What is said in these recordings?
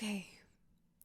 Okay,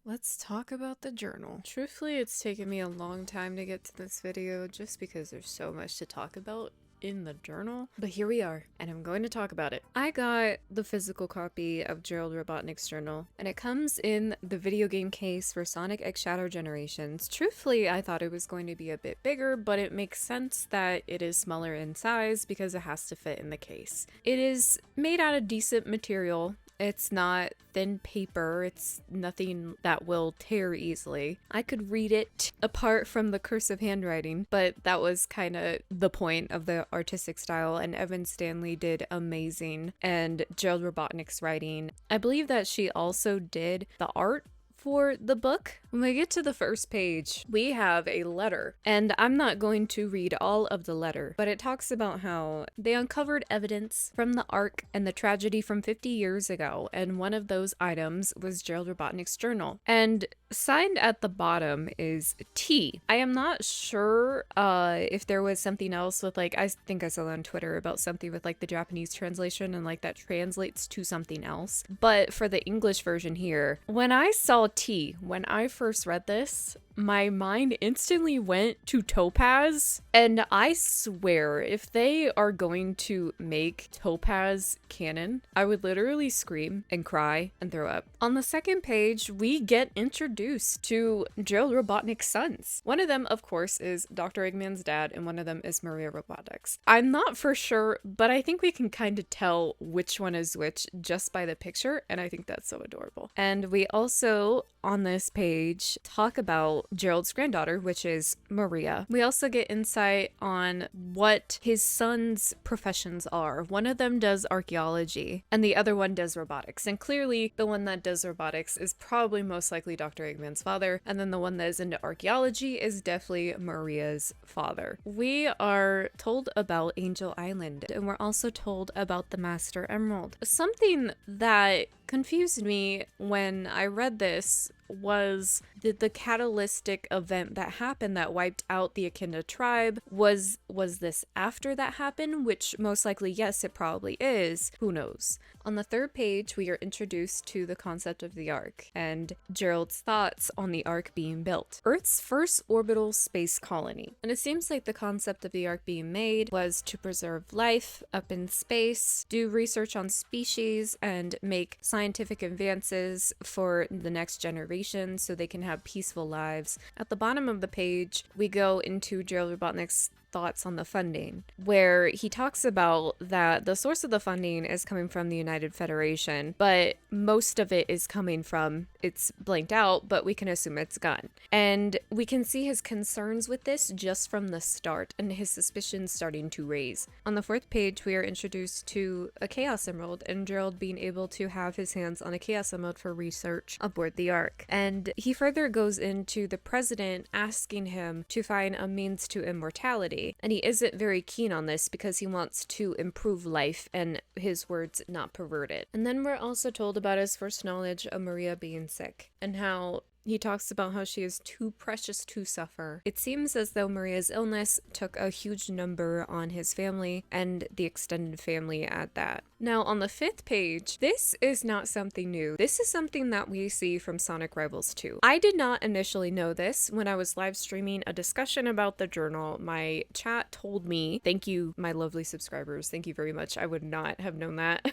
let's talk about the journal. Truthfully, it's taken me a long time to get to this video just because there's so much to talk about in the journal, but here we are, and I'm going to talk about it. I got the physical copy of Gerald Robotnik's journal, and it comes in the video game case for Sonic X Shadow Generations. Truthfully, I thought it was going to be a bit bigger, but it makes sense that it is smaller in size because it has to fit in the case. It is made out of decent material. It's not thin paper, it's nothing that will tear easily. I could read it apart from the cursive handwriting, but that was kind of the point of the artistic style, and Evan Stanley did amazing, and Gerald Robotnik's writing. I believe that she also did the art for the book. When we get to the first page, we have a letter, and I'm not going to read all of the letter, but it talks about how they uncovered evidence from the Ark and the tragedy from 50 years ago, and one of those items was Gerald Robotnik's journal. And signed at the bottom is T. I am not sure if there was something else with, like, I think I saw on Twitter about something with like the Japanese translation and like that translates to something else, but for the English version here, when I saw T, when I first read this, my mind instantly went to Topaz, and I swear if they are going to make Topaz canon, I would literally scream and cry and throw up. On the second page, we get introduced to Gerald Robotnik's sons. One of them, of course, is Dr. Eggman's dad, and one of them is Maria Robotics. I'm not for sure, but I think we can kind of tell which one is which just by the picture, and I think that's so adorable. And we also, on this page, talk about Gerald's granddaughter, which is Maria. We also get insight on what his sons' professions are. One of them does archaeology, and the other one does robotics. And clearly, the one that does robotics is probably most likely Dr. Eggman's father, and then the one that is into archaeology is definitely Maria's father. We are told about Angel Island, and we're also told about the Master Emerald. Something that confused me when I read this was the catalytic event that happened that wiped out the Akinda tribe. Was this after that happened? Which most likely, yes, it probably is. Who knows? On the third page, we are introduced to the concept of the Ark and Gerald's thoughts on the Ark being built. Earth's first orbital space colony. And it seems like the concept of the Ark being made was to preserve life up in space, do research on species, and make scientific advances for the next generation so they can have peaceful lives. At the bottom of the page, we go into Gerald Robotnik's thoughts on the funding, where he talks about that the source of the funding is coming from the United Federation, but most of it is coming from, it's blanked out, but we can assume it's gun. And we can see his concerns with this just from the start, and his suspicions starting to raise. On the fourth page, we are introduced to a Chaos Emerald, and Gerald being able to have his hands on a Chaos Emerald for research aboard the Ark. And he further goes into the president asking him to find a means to immortality. And he isn't very keen on this because he wants to improve life and, his words, not pervert it. And then we're also told about his first knowledge of Maria being sick and how he talks about how she is too precious to suffer. It seems as though Maria's illness took a huge number on his family and the extended family at that. Now, on the fifth page, this is not something new. This is something that we see from Sonic Rivals 2. I did not initially know this when I was live streaming a discussion about the journal. My chat told me, thank you, my lovely subscribers, thank you very much. I would not have known that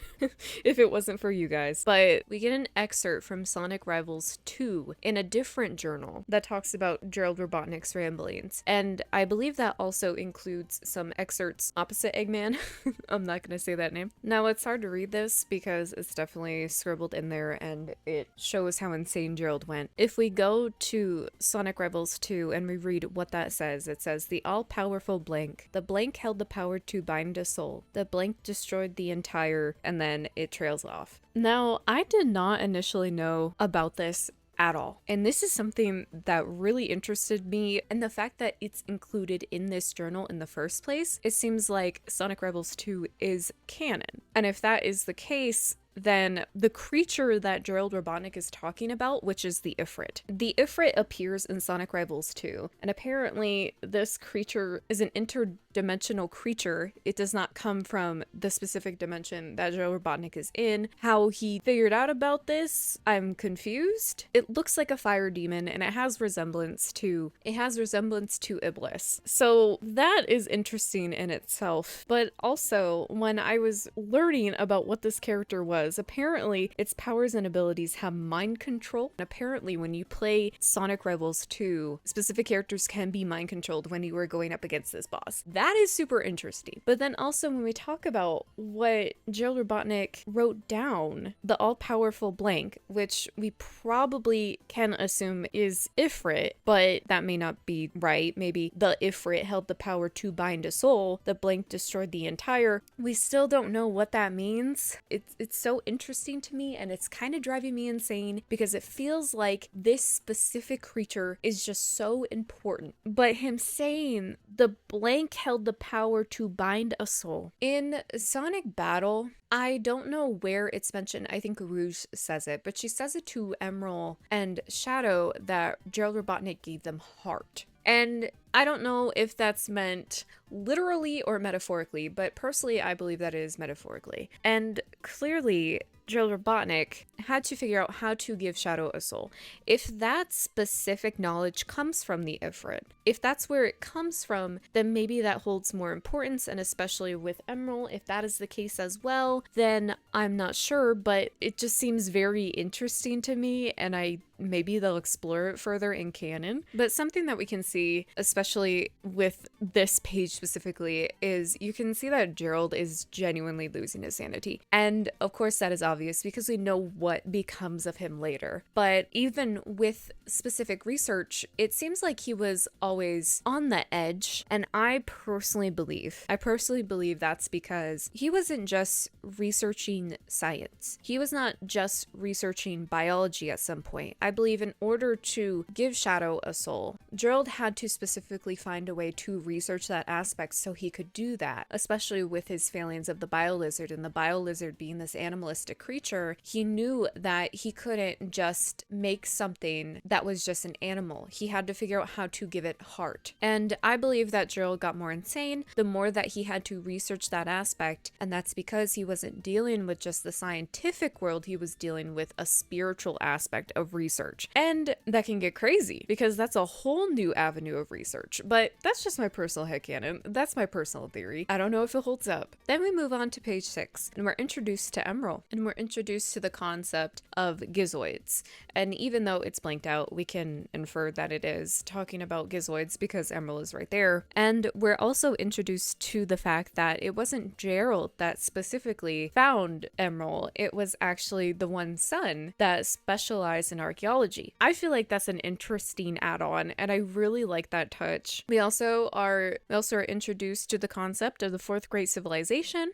if it wasn't for you guys. But we get an excerpt from Sonic Rivals 2 in a different journal that talks about Gerald Robotnik's ramblings. And I believe that also includes some excerpts opposite Eggman. I'm not going to say that name. Now, it's hard to read this because it's definitely scribbled in there and it shows how insane Gerald went. If we go to Sonic Rivals 2 and we read what that says, it says, the all-powerful blank. The blank held the power to bind a soul. The blank destroyed the entire, and then it trails off. Now, I did not initially know about this at all. And this is something that really interested me, and the fact that it's included in this journal in the first place, it seems like Sonic Rebels 2 is canon. And if that is the case, than the creature that Gerald Robotnik is talking about, which is the Ifrit. The Ifrit appears in Sonic Rivals 2, and apparently this creature is an interdimensional creature. It does not come from the specific dimension that Gerald Robotnik is in. How he figured out about this, I'm confused. It looks like a fire demon, and it has resemblance to Iblis. So that is interesting in itself. But also, when I was learning about what this character was, apparently its powers and abilities have mind control. And apparently when you play Sonic Rivals 2, specific characters can be mind controlled when you are going up against this boss. That is super interesting. But then also when we talk about what Gerald Robotnik wrote down, the all-powerful blank, which we probably can assume is Ifrit, but that may not be right. Maybe the Ifrit held the power to bind a soul. The blank destroyed the entire. We still don't know what that means. It's so interesting to me, and it's kind of driving me insane because it feels like this specific creature is just so important. But him saying the blank held the power to bind a soul. In Sonic Battle, I don't know where it's mentioned. I think Rouge says it, but she says it to Emerald and Shadow that Gerald Robotnik gave them heart. And I don't know if that's meant literally or metaphorically, but personally, I believe that is metaphorically. And clearly, Gerald Robotnik had to figure out how to give Shadow a soul. If that specific knowledge comes from the Ifrit, if that's where it comes from, then maybe that holds more importance, and especially with Emerald, if that is the case as well, then I'm not sure, but it just seems very interesting to me, and maybe they'll explore it further in canon. But something that we can see, especially with this page specifically, is you can see that Gerald is genuinely losing his sanity. And of course that is obvious because we know what becomes of him later. But even with specific research, it seems like he was always on the edge. And I personally believe that's because he wasn't just researching science. He was not just researching biology at some point. I believe in order to give Shadow a soul, Gerald had to specifically find a way to research that aspect so he could do that, especially with his failings of the Bio-Lizard, and the Bio-Lizard being this animalistic creature. He knew that he couldn't just make something that was just an animal. He had to figure out how to give it heart. And I believe that Gerald got more insane the more that he had to research that aspect, and that's because he wasn't dealing with just the scientific world, he was dealing with a spiritual aspect of research. And that can get crazy because that's a whole new avenue of research. But that's just my personal headcanon. That's my personal theory. I don't know if it holds up. Then we move on to page 6, and we're introduced to Emerald, and we're introduced to the concept of gizoids. And even though it's blanked out, we can infer that it is talking about gizoids because Emerald is right there. And we're also introduced to the fact that it wasn't Gerald that specifically found Emerald. It was actually the one son that specialized in archaeology. I feel like that's an interesting add-on, and I really like that touch. We also are introduced to the concept of the fourth great civilization.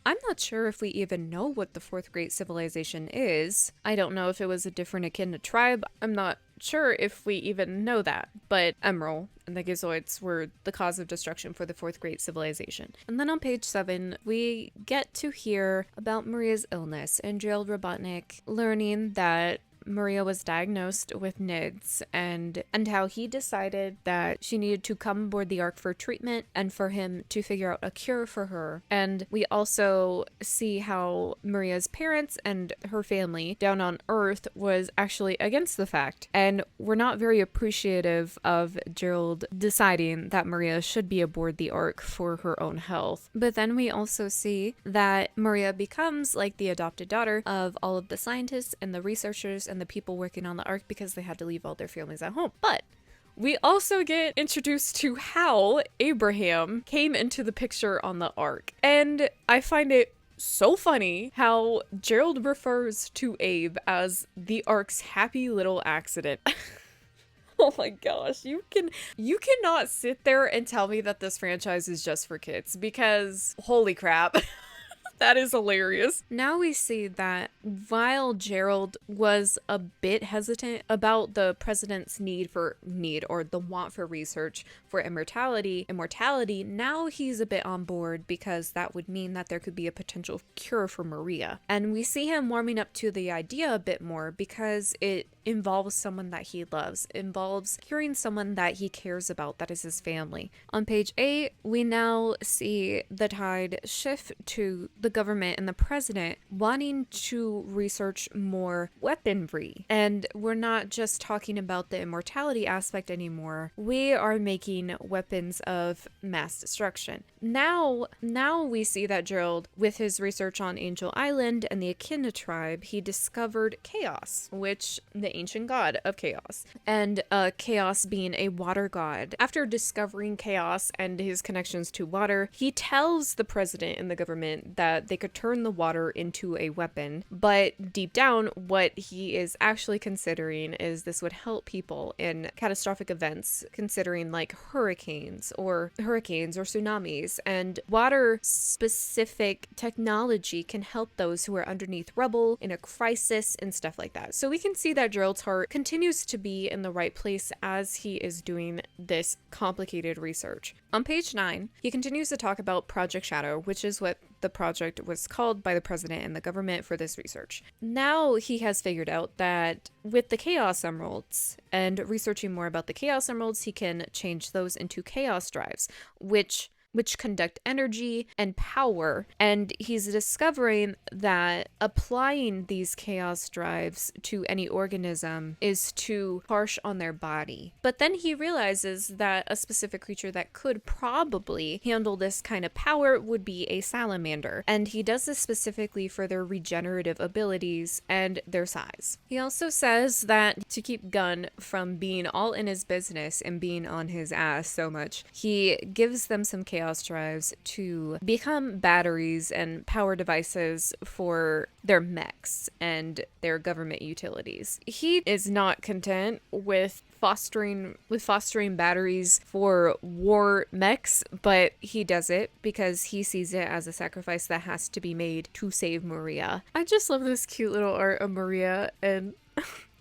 I'm not sure if we even know what the fourth great civilization is. I don't know if it was a different echidna tribe. I'm not sure if we even know that, but Emerald and the Gizoids were the cause of destruction for the fourth great civilization. And then on page 7, we get to hear about Maria's illness and Gerald Robotnik learning that Maria was diagnosed with NIDS and how he decided that she needed to come aboard the Ark for treatment and for him to figure out a cure for her. And we also see how Maria's parents and her family down on Earth was actually against the fact and were not very appreciative of Gerald deciding that Maria should be aboard the Ark for her own health. But then we also see that Maria becomes like the adopted daughter of all of the scientists and the researchers and the people working on the Ark because they had to leave all their families at home. But we also get introduced to how Abraham came into the picture on the Ark. And I find it so funny how Gerald refers to Abe as the Ark's happy little accident. Oh my gosh, you cannot sit there and tell me that this franchise is just for kids, because holy crap. That is hilarious. Now we see that while Gerald was a bit hesitant about the president's need or the want for research for immortality, now he's a bit on board because that would mean that there could be a potential cure for Maria. And we see him warming up to the idea a bit more because it involves someone that he loves, involves curing someone that he cares about, that is his family. On page 8, we now see the tide shift to the government and the president wanting to research more weaponry. And we're not just talking about the immortality aspect anymore. We are making weapons of mass destruction. Now we see that Gerald, with his research on Angel Island and the Echidna tribe, he discovered chaos, which the ancient god of chaos, and chaos being a water god. After discovering chaos and his connections to water, he tells the president and the government that they could turn the water into a weapon, but deep down what he is actually considering is this would help people in catastrophic events, considering like hurricanes or tsunamis, and water specific technology can help those who are underneath rubble in a crisis and stuff like that. So we can see that Gerald's heart continues to be in the right place as he is doing this complicated research. On page 9, he continues to talk about Project Shadow, which is what the project was called by the president and the government for this research. Now he has figured out that with the Chaos Emeralds and researching more about the Chaos Emeralds, he can change those into Chaos Drives, which conduct energy and power, and he's discovering that applying these chaos drives to any organism is too harsh on their body. But then he realizes that a specific creature that could probably handle this kind of power would be a salamander, and he does this specifically for their regenerative abilities and their size. He also says that to keep Gunn from being all in his business and being on his ass so much, he gives them some chaos drives to become batteries and power devices for their mechs and their government utilities. He is not content with fostering batteries for war mechs, but he does it because he sees it as a sacrifice that has to be made to save Maria. I just love this cute little art of Maria and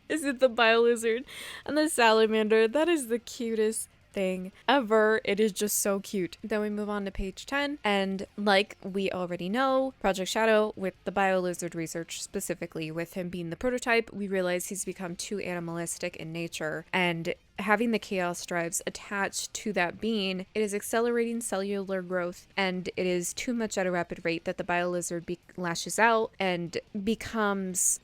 is it the biolizard and the salamander? That is the cutest thing ever. It is just so cute. Then we move on to page 10, and like we already know, Project Shadow, with the biolizard research specifically, with him being the prototype, we realize he's become too animalistic in nature, and having the chaos drives attached to that being, it is accelerating cellular growth, and it is too much at a rapid rate that the biolizard lashes out and becomes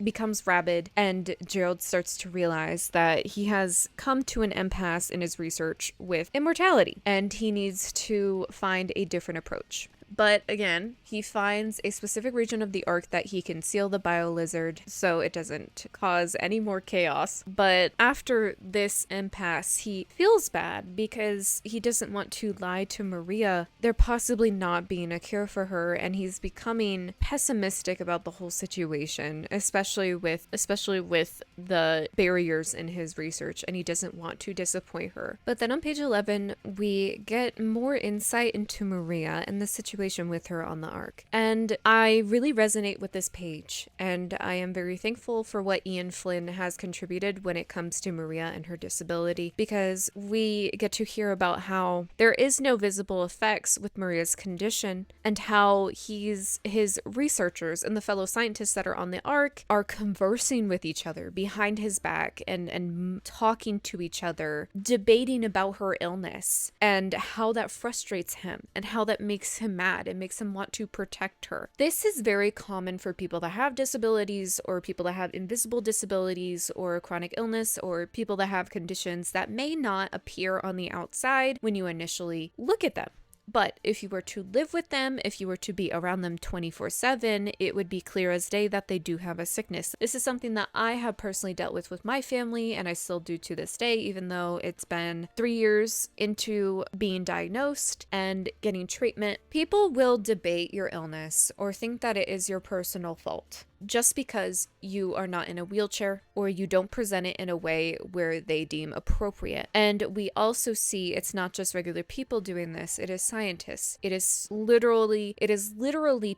rabid, and Gerald starts to realize that he has come to an impasse in his research with immortality, and he needs to find a different approach. But again, he finds a specific region of the arc that he can seal the biolizard so it doesn't cause any more chaos. But after this impasse, he feels bad because he doesn't want to lie to Maria. There possibly not being a cure for her, and he's becoming pessimistic about the whole situation, especially with the barriers in his research, and he doesn't want to disappoint her. But then on page 11, we get more insight into Maria and the situation with her on the ark. And I really resonate with this page, and I am very thankful for what Ian Flynn has contributed when it comes to Maria and her disability, because we get to hear about how there is no visible effects with Maria's condition, and how his researchers and the fellow scientists that are on the ark are conversing with each other behind his back and talking to each other, debating about her illness and how that frustrates him and how that makes him mad. It makes him want to protect her. This is very common for people that have disabilities, or people that have invisible disabilities, or chronic illness, or people that have conditions that may not appear on the outside when you initially look at them. But if you were to live with them, if you were to be around them 24/7, it would be clear as day that they do have a sickness. This is something that I have personally dealt with my family, and I still do to this day, even though it's been 3 years into being diagnosed and getting treatment. People will debate your illness or think that it is your personal fault. just because you are not in a wheelchair or you don't present it in a way where they deem appropriate. And we also see it's not just regular people doing this, it is scientists. It is literally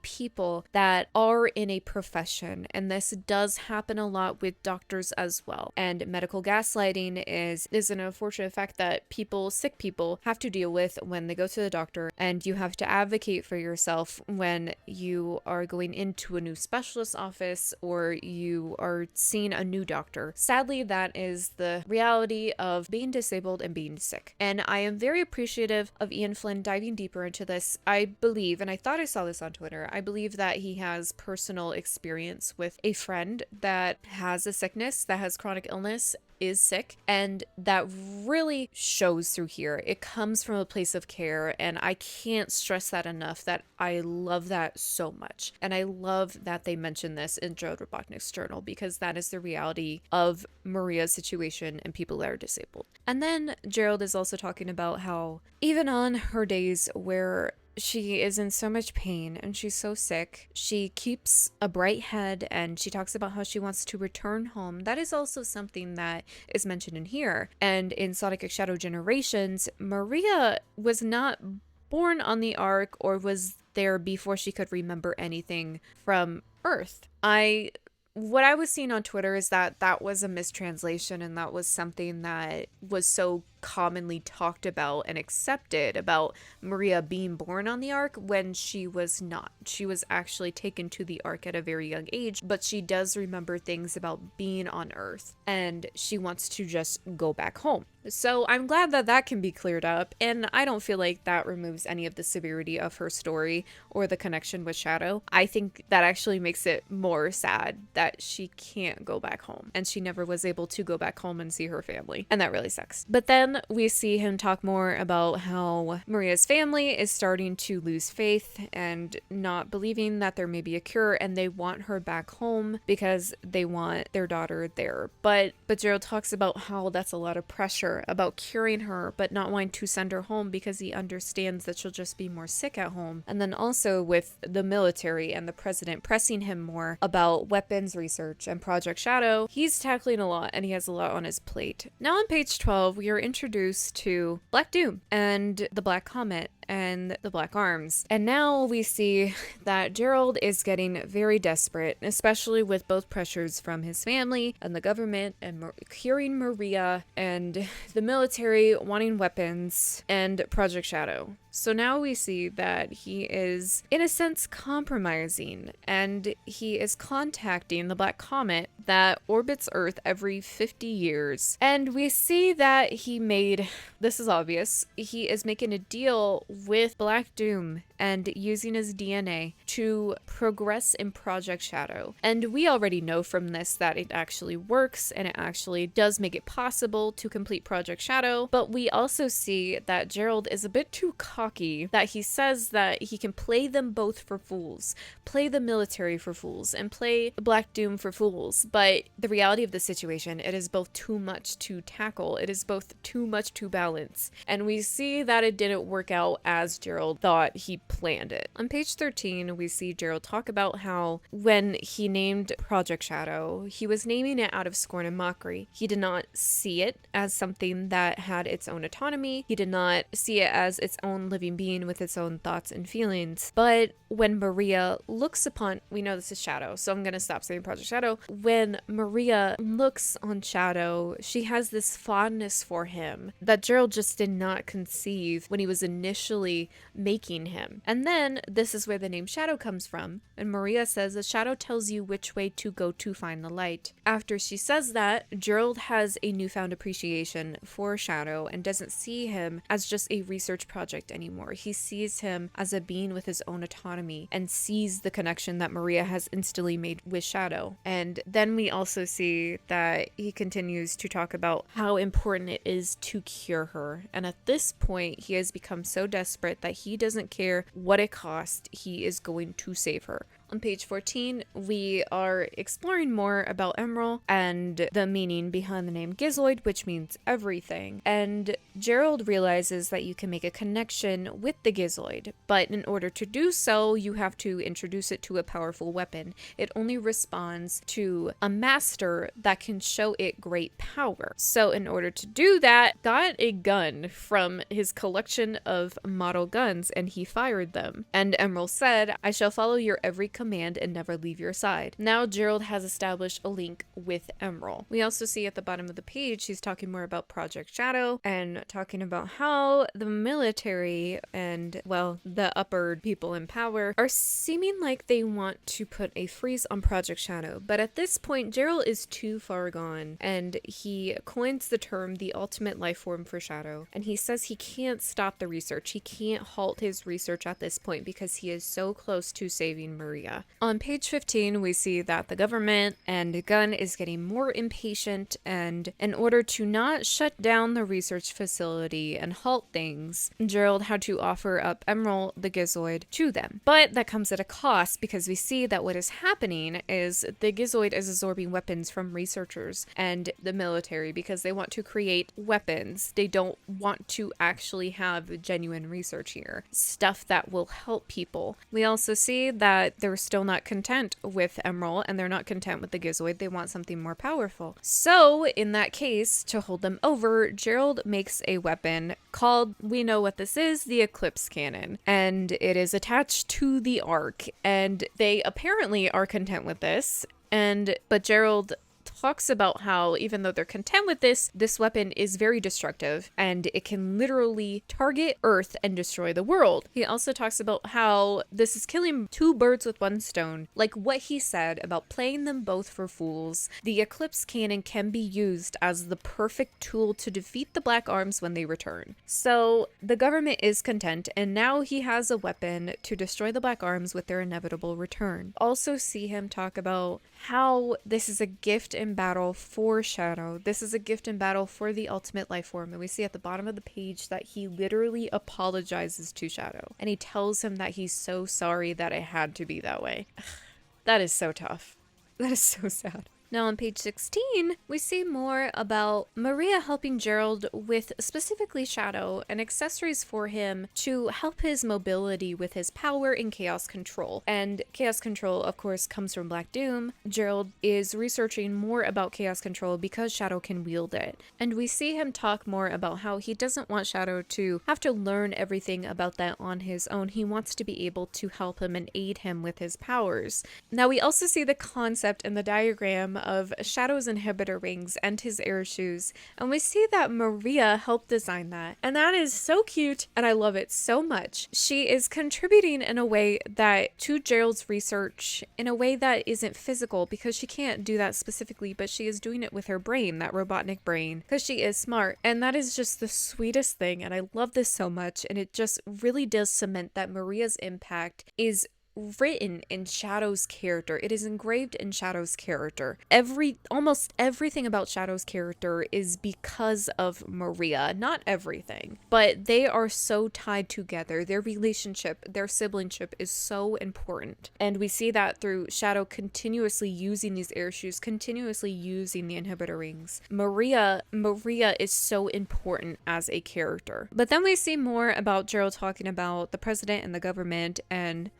people that are in a profession, and this does happen a lot with doctors as well. And medical gaslighting is an unfortunate fact that sick people have to deal with when they go to the doctor, and you have to advocate for yourself when you are going into a new specialist office or you are seeing a new doctor. Sadly, that is the reality of being disabled and being sick. And I am very appreciative of Ian Flynn diving deeper into this. I believe, and I thought I saw this on Twitter, I believe that he has personal experience with a friend that has a sickness, that has chronic illness, is sick, and that really shows through here. It comes from a place of care, and I can't stress that enough, that I love that so much. And I love that they mention this in Gerald Robotnik's journal, because that is the reality of Maria's situation and people that are disabled. And then Gerald is also talking about how even on her days where she is in so much pain and she's so sick, she keeps a bright head, and she talks about how she wants to return home. That is also something that is mentioned in here. And in Sonic X Shadow Generations, Maria was not born on the Ark or was there before she could remember anything from Earth. What I was seeing on Twitter is that that was a mistranslation, and that was something that was so commonly talked about and accepted about Maria being born on the Ark when she was not. She was actually taken to the Ark at a very young age, but she does remember things about being on Earth, and she wants to just go back home. So I'm glad that that can be cleared up, and I don't feel like that removes any of the severity of her story or the connection with Shadow. I think that actually makes it more sad that she can't go back home, and she never was able to go back home and see her family, and that really sucks. But then we see him talk more about how Maria's family is starting to lose faith and not believing that there may be a cure, and they want her back home because they want their daughter there. But Gerald talks about how that's a lot of pressure about curing her but not wanting to send her home because he understands that she'll just be more sick at home. And then also with the military and the president pressing him more about weapons research and Project Shadow, he's tackling a lot, and he has a lot on his plate. Now on page 12, we are introduced to Black Doom and the Black Comet and the Black Arms. And now we see that Gerald is getting very desperate, especially with both pressures from his family and the government and curing Maria and the military wanting weapons and Project Shadow. So now we see that he is, in a sense, compromising, and he is contacting the Black Comet that orbits Earth every 50 years. And we see that this is obvious, he is making a deal with Black Doom and using his DNA to progress in Project Shadow. And we already know from this that it actually works, and it actually does make it possible to complete Project Shadow. But we also see that Gerald is a bit too cocky, that he says that he can play them both for fools, play the military for fools, and play Black Doom for fools. But the reality of the situation, it is both too much to tackle. It is both too much to balance. And we see that it didn't work out as Gerald thought he planned it. On page 13, we see Gerald talk about how when he named Project Shadow, he was naming it out of scorn and mockery. He did not see it as something that had its own autonomy. He did not see it as its own living being with its own thoughts and feelings. But when Maria looks upon, we know this is Shadow, so I'm going to stop saying Project Shadow. When Maria looks on Shadow, she has this fondness for him that Gerald just did not conceive when he was initially making him. And then this is where the name Shadow comes from. And Maria says the shadow tells you which way to go to find the light. After she says that, Gerald has a newfound appreciation for Shadow and doesn't see him as just a research project anymore. He sees him as a being with his own autonomy and sees the connection that Maria has instantly made with Shadow. And then we also see that he continues to talk about how important it is to cure her. And at this point, he has become so desperate that he doesn't care what it costs, he is going to save her. On page 14, we are exploring more about Emerald and the meaning behind the name Gizoid, which means everything. And Gerald realizes that you can make a connection with the Gizoid, but in order to do so, you have to introduce it to a powerful weapon. It only responds to a master that can show it great power. So in order to do that, got a gun from his collection of model guns and he fired them. And Emerald said, "I shall follow your every command and never leave your side." Now Gerald has established a link with Emerald. We also see at the bottom of the page, he's talking more about Project Shadow and talking about how the military and, well, the upper people in power are seeming like they want to put a freeze on Project Shadow. But at this point, Gerald is too far gone and he coins the term the ultimate life form for Shadow. And he says he can't stop the research. He can't halt his research at this point because he is so close to saving Maria. On page 15, we see that the government and Gunn is getting more impatient, and in order to not shut down the research facility and halt things, Gerald had to offer up Emerald the Gizoid to them. But that comes at a cost because we see that what is happening is the Gizoid is absorbing weapons from researchers and the military because they want to create weapons. They don't want to actually have genuine research here, stuff that will help people. We also see that they're still not content with Emerald and they're not content with the Gizoid. They want something more powerful. So in that case, to hold them over, Gerald makes a weapon called, we know what this is, the Eclipse Cannon, and it is attached to the Ark, and they apparently are content with this. But Gerald talks about how even though they're content with this weapon is very destructive and it can literally target Earth and destroy the world. He also talks about how this is killing two birds with one stone. Like what he said about playing them both for fools, the Eclipse Cannon can be used as the perfect tool to defeat the Black Arms when they return. So the government is content, and now he has a weapon to destroy the Black Arms with their inevitable return. Also see him talk about how this is a gift in battle for Shadow. This is a gift in battle for the ultimate life form. And we see at the bottom of the page that he literally apologizes to Shadow. And he tells him that he's so sorry that it had to be that way. That is so tough. That is so sad. Now on page 16, we see more about Maria helping Gerald with specifically Shadow and accessories for him to help his mobility with his power and chaos control. And chaos control, of course, comes from Black Doom. Gerald is researching more about chaos control because Shadow can wield it. And we see him talk more about how he doesn't want Shadow to have to learn everything about that on his own. He wants to be able to help him and aid him with his powers. Now we also see the concept in the diagram of Shadow's inhibitor rings and his air shoes, and we see that Maria helped design that, and that is so cute and I love it so much. She is contributing in a way that to Gerald's research in a way that isn't physical because she can't do that specifically, but she is doing it with her brain, that Robotnik brain, because she is smart, and that is just the sweetest thing, and I love this so much, and it just really does cement that Maria's impact is written in Shadow's character. It is engraved in Shadow's character. Almost everything about Shadow's character is because of Maria. Not everything, but they are so tied together. Their relationship, their siblingship is so important. And we see that through Shadow continuously using these air shoes, continuously using the inhibitor rings. Maria is so important as a character. But then we see more about Gerald talking about the president and the government and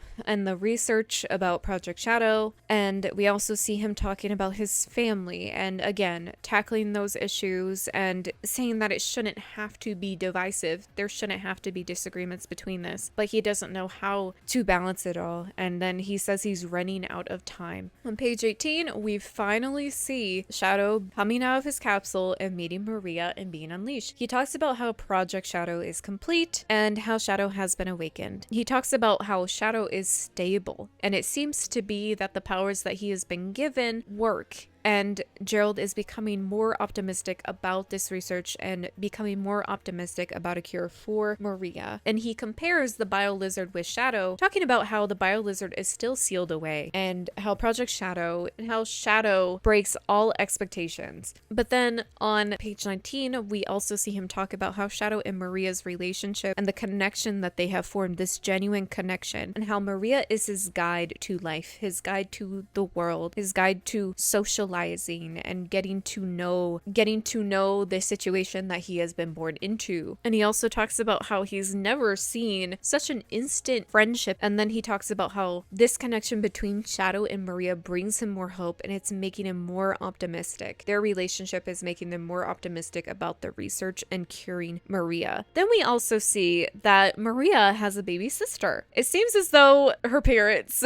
the research about Project Shadow, and we also see him talking about his family and again tackling those issues and saying that it shouldn't have to be divisive. There shouldn't have to be disagreements between this, but he doesn't know how to balance it all, and then he says he's running out of time. On page 18, we finally see Shadow coming out of his capsule and meeting Maria and being unleashed. He talks about how Project Shadow is complete and how Shadow has been awakened. He talks about how Shadow is stable, and it seems to be that the powers that he has been given work. and Gerald is becoming more optimistic about this research and becoming more optimistic about a cure for Maria. And he compares the biolizard with Shadow, talking about how the biolizard is still sealed away and how Project Shadow and how Shadow breaks all expectations. But then on page 19, we also see him talk about how Shadow and Maria's relationship and the connection that they have formed, this genuine connection, and how Maria is his guide to life, his guide to the world, his guide to socializing and getting to know the situation that he has been born into. And he also talks about how he's never seen such an instant friendship. And then he talks about how this connection between Shadow and Maria brings him more hope, and it's making him more optimistic. Their relationship is making them more optimistic about the research and curing Maria. Then we also see that Maria has a baby sister. It seems as though her parents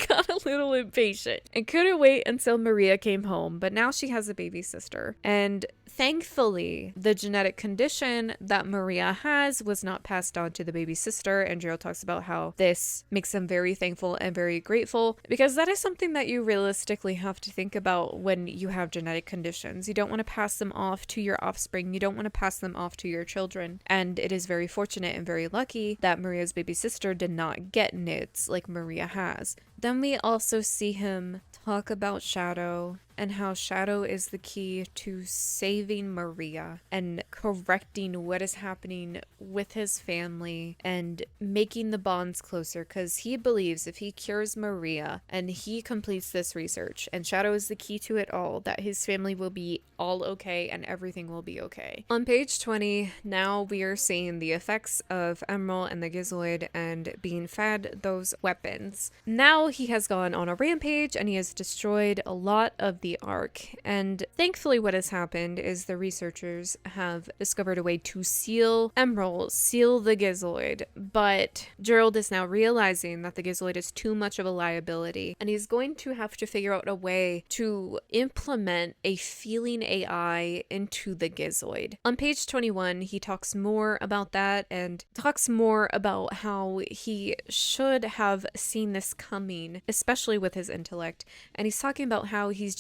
got a little impatient and couldn't wait until Maria came home, but now she has a baby sister. And thankfully, the genetic condition that Maria has was not passed on to the baby sister, and Gerald talks about how this makes him very thankful and very grateful, because that is something that you realistically have to think about when you have genetic conditions. You don't want to pass them off to your offspring. You don't want to pass them off to your children. And it is very fortunate and very lucky that Maria's baby sister did not get NIDS like Maria has. Then we also see him talk about Shadow and how Shadow is the key to saving Maria and correcting what is happening with his family and making the bonds closer, because he believes if he cures Maria and he completes this research, and Shadow is the key to it all, that his family will be all okay and everything will be okay. On page 20, now we are seeing the effects of Emerald and the Gizoid and being fed those weapons. Now he has gone on a rampage and he has destroyed a lot of the Ark, and thankfully what has happened is the researchers have discovered a way to seal Emerald, seal the Gizoid, but Gerald is now realizing that the Gizoid is too much of a liability, and he's going to have to figure out a way to implement a feeling AI into the Gizoid. On page 21, he talks more about that and talks more about how he should have seen this coming, especially with his intellect, and he's talking about how he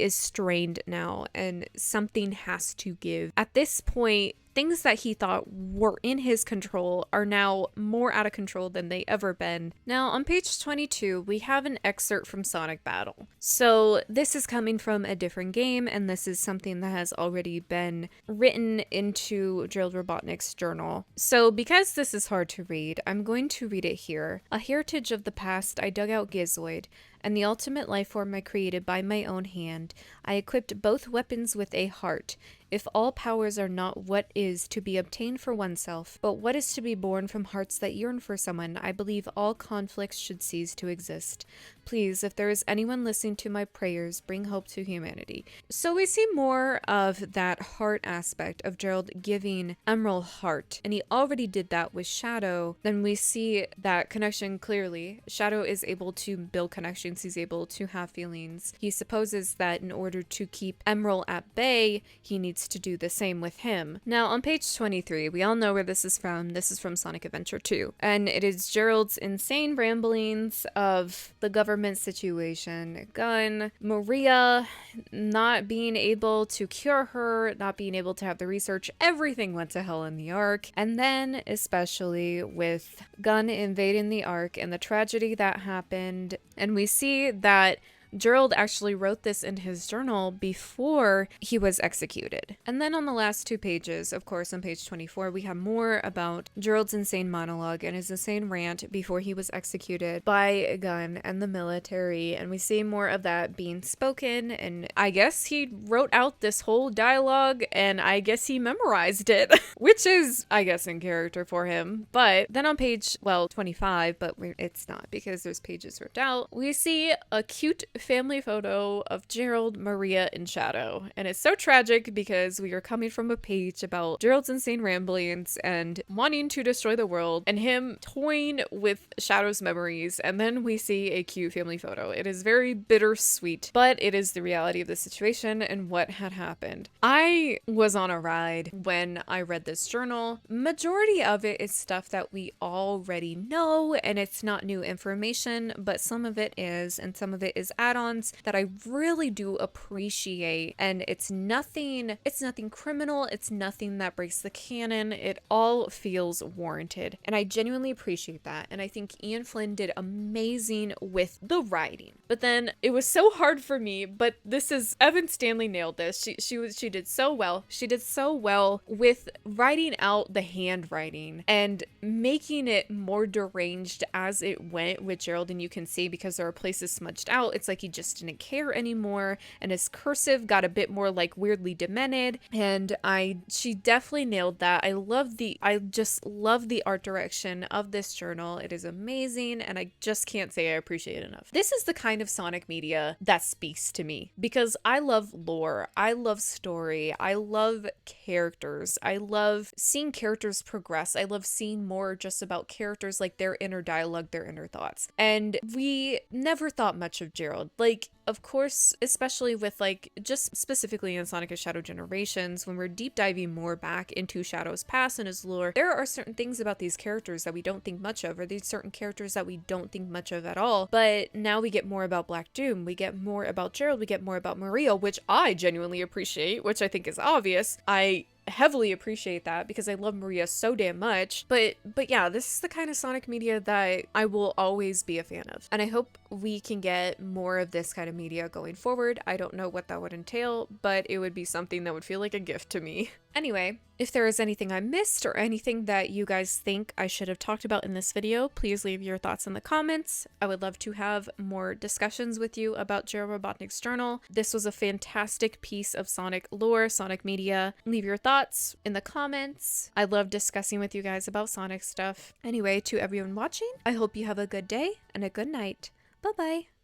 is strained now and something has to give. At this point, things that he thought were in his control are now more out of control than they ever been. Now, on page 22, we have an excerpt from Sonic Battle. So this is coming from a different game, and this is something that has already been written into Gerald Robotnik's journal. So because this is hard to read, I'm going to read it here. A heritage of the past, I dug out Gizoid, and the ultimate life form I created by my own hand. I equipped both weapons with a heart. If all powers are not what is to be obtained for oneself, but what is to be born from hearts that yearn for someone, I believe all conflicts should cease to exist. Please, if there is anyone listening to my prayers, bring hope to humanity. So we see more of that heart aspect of Gerald giving Emerald heart, and he already did that with Shadow. Then we see that connection clearly. Shadow is able to build connections, he's able to have feelings. He supposes that in order to keep Emerald at bay, he needs to do the same with him. Now on page 23, we all know where this is from. This is from Sonic Adventure 2, and it is Gerald's insane ramblings of the government situation, Gun, Maria not being able to cure her, not being able to have the research, everything went to hell in the Ark. And then especially with Gun invading the Ark and the tragedy that happened, and we see that Gerald actually wrote this in his journal before he was executed. And then on the last two pages, of course, on page 24, we have more about Gerald's insane monologue and his insane rant before he was executed by Gun and the military. And we see more of that being spoken. And I guess he wrote out this whole dialogue and I guess he memorized it, which is, I guess, in character for him. But then on page, 25, but it's not because there's pages ripped out, we see a cute family photo of Gerald, Maria, and Shadow. And it's so tragic because we are coming from a page about Gerald's insane ramblings and wanting to destroy the world and him toying with Shadow's memories, and then we see a cute family photo. It is very bittersweet, but it is the reality of the situation and what had happened. I was on a ride when I read this journal. Majority of it is stuff that we already know and it's not new information, but some of it is, and some of it is added add-ons that I really do appreciate, and it's nothing criminal, it's nothing that breaks the canon. It all feels warranted, and I genuinely appreciate that. And I think Ian Flynn did amazing with the writing. But then it was so hard for me, but this is Evan Stanley nailed this. She did so well. She did so well with writing out the handwriting and making it more deranged as it went with Gerald. And you can see, because there are places smudged out, it's like he just didn't care anymore, and his cursive got a bit more like weirdly demented. And she definitely nailed that. I just love the art direction of this journal. It is amazing, and I just can't say I appreciate it enough. This is the kind of Sonic media that speaks to me, because I love lore, I love story, I love characters, I love seeing characters progress, I love seeing more just about characters, like their inner dialogue, their inner thoughts. And we never thought much of Gerald. Like, of course, especially with like just specifically in Sonic and Shadow Generations, when we're deep diving more back into Shadow's past and his lore, there are certain things about these characters that we don't think much of, or these certain characters that we don't think much of at all. But now we get more about Black Doom, we get more about Gerald, we get more about Maria, which I genuinely appreciate, which I think is obvious. I heavily appreciate that because I love Maria so damn much. But yeah, this is the kind of Sonic media that I will always be a fan of, and I hope we can get more of this kind of media going forward. I don't know what that would entail, but it would be something that would feel like a gift to me. Anyway, if there is anything I missed or anything that you guys think I should have talked about in this video, please leave your thoughts in the comments. I would love to have more discussions with you about Gerald Robotnik's journal. This was a fantastic piece of Sonic lore, Sonic media. Leave your thoughts in the comments. I love discussing with you guys about Sonic stuff. Anyway, to everyone watching, I hope you have a good day and a good night. Bye-bye.